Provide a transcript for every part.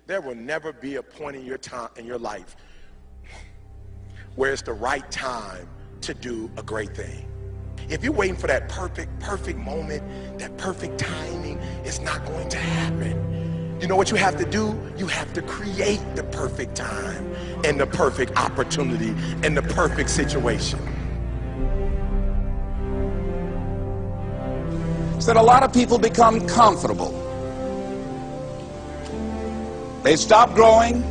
There will never be a point in your time in your life where it's the right time to do a great thing. If you're waiting for that perfect moment, that perfect timing, it's not going to happen. You know what you have to do? You have to create the perfect time and the perfect opportunity and the perfect situation. So that a lot of people become comfortable. They stop growing.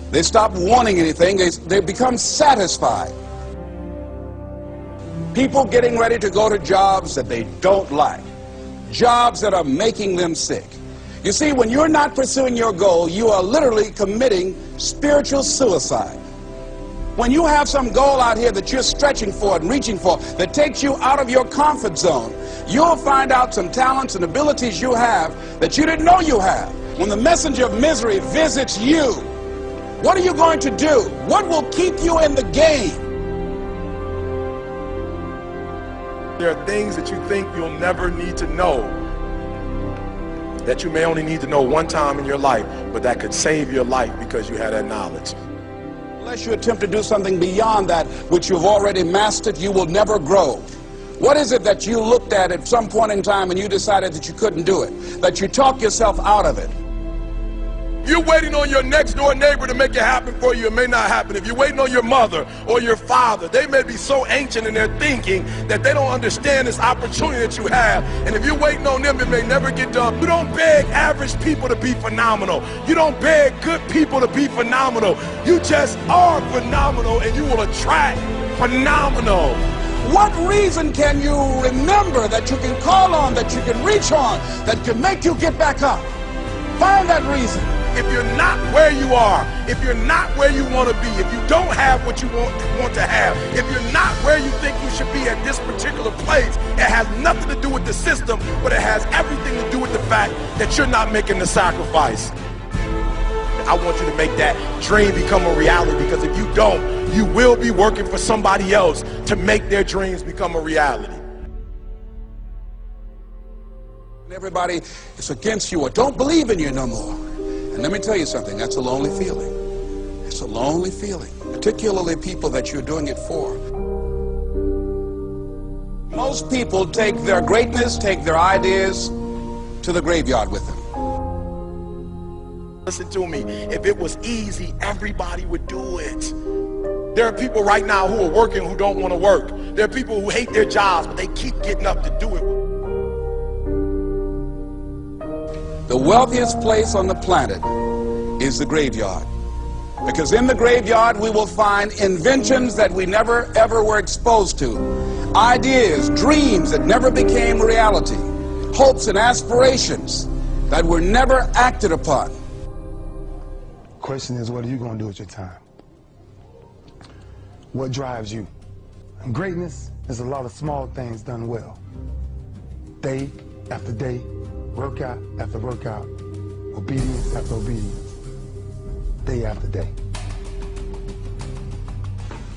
They stop wanting anything. They become satisfied. People getting ready to go to jobs that they don't like. Jobs that are making them sick. You see, when you're not pursuing your goal, you are literally committing spiritual suicide. When you have some goal out here that you're stretching for and reaching for that takes you out of your comfort zone, you'll find out some talents and abilities you have that you didn't know you have. When the messenger of misery visits you, what are you going to do? What will keep you in the game? There are things that you think you'll never need to know, that you may only need to know one time in your life, but that could save your life because you had that knowledge. Unless you attempt to do something beyond that which you've already mastered, you will never grow. What is it that you looked at some point in time and you decided that you couldn't do it, that you talked yourself out of it? You're waiting on your next door neighbor to make it happen for you. It may not happen. If you're waiting on your mother or your father, they may be so ancient in their thinking that they don't understand this opportunity that you have. And if you're waiting on them, it may never get done. You don't beg average people to be phenomenal. You don't beg good people to be phenomenal. You just are phenomenal, and you will attract phenomenal. What reason can you remember that you can call on, that you can reach on, that can make you get back up? Find that reason. If you're not where you are, if you're not where you want to be, if you don't have what you want to have, if you're not where you think you should be at this particular place, it has nothing to do with the system, but it has everything to do with the fact that you're not making the sacrifice. I want you to make that dream become a reality, because if you don't, you will be working for somebody else to make their dreams become a reality. Everybody is against you or don't believe in you no more. And let me tell you something, that's a lonely feeling. It's a lonely feeling, particularly people that you're doing it for. Most people take their greatness, take their ideas to the graveyard with them. Listen to me, if it was easy, everybody would do it. There are people right now who are working who don't want to work. There are people who hate their jobs, but they keep getting up to do it. The wealthiest place on the planet is the graveyard. Because in the graveyard we will find inventions that we never ever were exposed to. Ideas, dreams that never became reality. Hopes and aspirations that were never acted upon. Question is, what are you going to do with your time? What drives you? And greatness is a lot of small things done well. Day after day, workout after workout, obedience after obedience, day after day.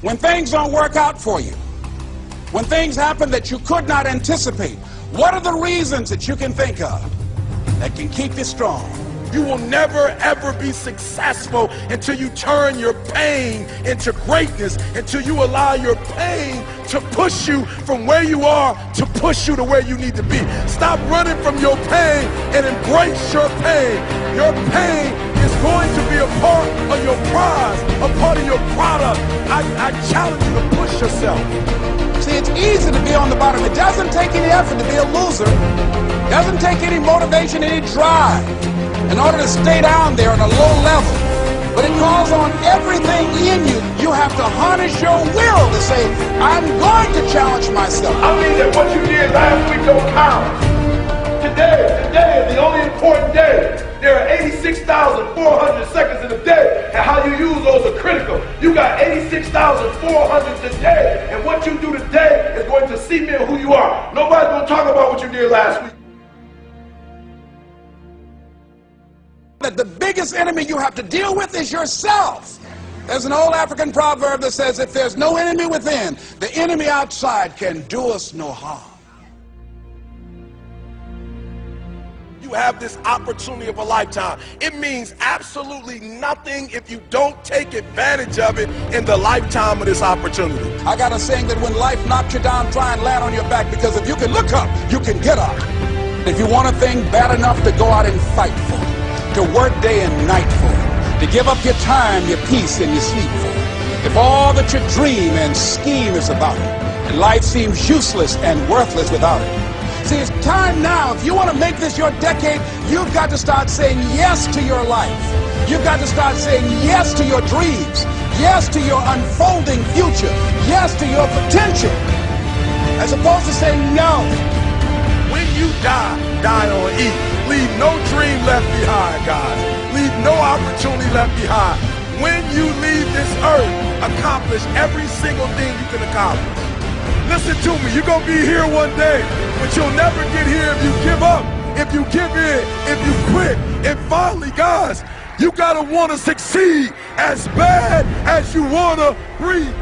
When things don't work out for you, when things happen that you could not anticipate, what are the reasons that you can think of that can keep you strong? You will never ever be successful until you turn your pain into greatness, until you allow your pain to push you from where you are to push you to where you need to be. Stop running from your pain and embrace your pain. Your pain is going to be a part of your prize, a part of your product. I challenge you to push yourself. See, it's easy to be on the bottom. It doesn't take any effort to be a loser. It doesn't take any motivation, any drive in order to stay down there on a low level. But it calls on everything in you. You have to harness your will to say, I'm going to challenge myself. I mean that what you did last week don't count. Today is the only important day. There are 86,400 seconds in a day, and how you use those are critical. You got 86,400 today, and what you do today is going to cement who you are. Nobody's going to talk about what you did last week. That the biggest enemy you have to deal with is yourself. There's an old African proverb that says, if there's no enemy within, the enemy outside can do us no harm. You you have this opportunity of a lifetime. It means absolutely nothing if you don't take advantage of it in the lifetime of this opportunity. I got a saying that when life knocks you down, try and land on your back, because if you can look up, you can get up. If you want a thing bad enough to go out and fight for it, to work day and night for it, to give up your time, your peace, and your sleep for it, if all that you dream and scheme is about it, and life seems useless and worthless without it. See, it's time now. If you want to make this your decade, you've got to start saying yes to your life. You've got to start saying yes to your dreams, yes to your unfolding future, yes to your potential, as opposed to saying no. When you die, die on E. Leave no dream left behind, guys. Leave no opportunity left behind. When you leave this earth, accomplish every single thing you can accomplish. Listen to me, you're going to be here one day, but you'll never get here if you give up, if you give in, if you quit. And finally, guys, you got to want to succeed as bad as you want to breathe.